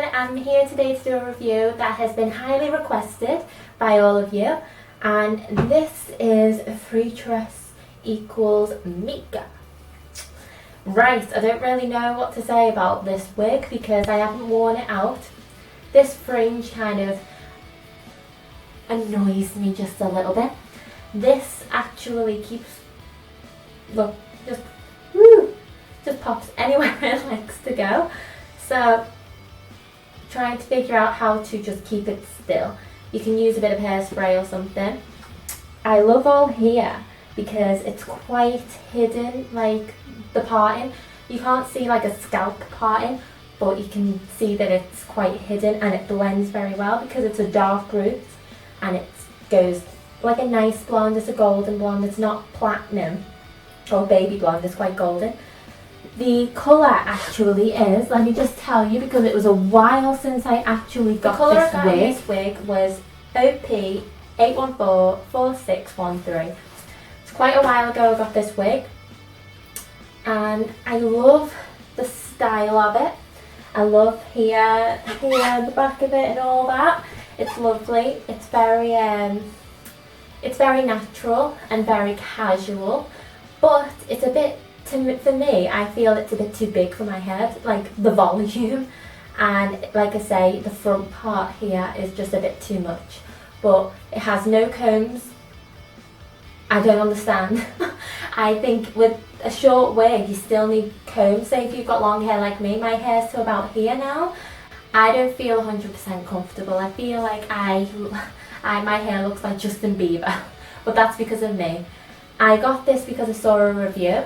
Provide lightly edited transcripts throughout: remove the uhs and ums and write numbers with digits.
I'm here today to do a review that has been highly requested by all of you, and this is Freetress equals Mika. Right, I don't really know what to say about this wig because I haven't worn it out. This fringe kind of annoys me just a little bit. This actually keeps, look, just pops anywhere it likes to go. So trying to figure out how to just keep it still. You can use a bit of hairspray or something. I love all here because it's quite hidden, like the parting. You can't see like a scalp parting, but you can see that it's quite hidden and it blends very well because it's a dark root and it goes like a nice blonde. It's a golden blonde, it's not platinum or baby blonde, it's quite golden. The colour actually is, let me just tell you because it was a while since I actually got this wig. This wig was OP8144613. It's quite a while ago I got this wig and I love the style of it. I love here, the back of it and all that. It's lovely. It's very natural and very casual, but it's a bit, for me, I feel it's a bit too big for my head, like the volume, and like I say, the front part here is just a bit too much, but it has no combs. I don't understand. I think with a short wig you still need combs. Say if you've got long hair like me, my hair's to about here now. I don't feel 100% comfortable. I feel like my hair looks like Justin Bieber, but that's because of me. I got this because I saw a review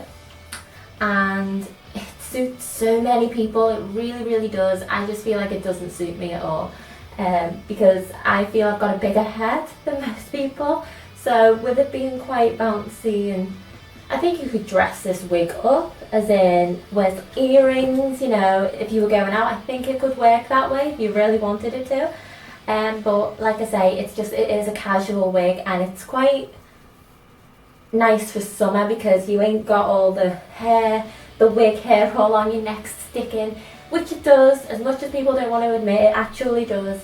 and it suits so many people. It really does. I just feel like it doesn't suit me at all because I feel I've got a bigger head than most people. So with it being quite bouncy, and I think you could dress this wig up, as in with earrings, you know, if you were going out, I think it could work that way if you really wanted it to. But like I say, it is a casual wig and it's quite nice for summer because you ain't got all the wig hair all on your neck sticking, which it does, as much as people don't want to admit, it actually does.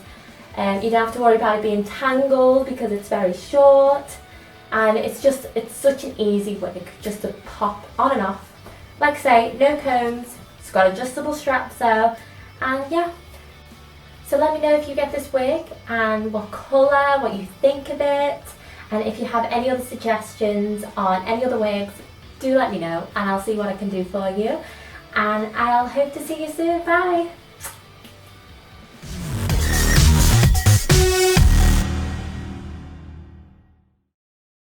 You don't have to worry about it being tangled because it's very short, and it's such an easy wig just to pop on and off. Like I say, no combs, it's got adjustable straps though, and yeah. So let me know if you get this wig and what colour, what you think of it, and if you have any other suggestions on any other wigs, do let me know and I'll see what I can do for you. And I'll hope to see you soon. Bye!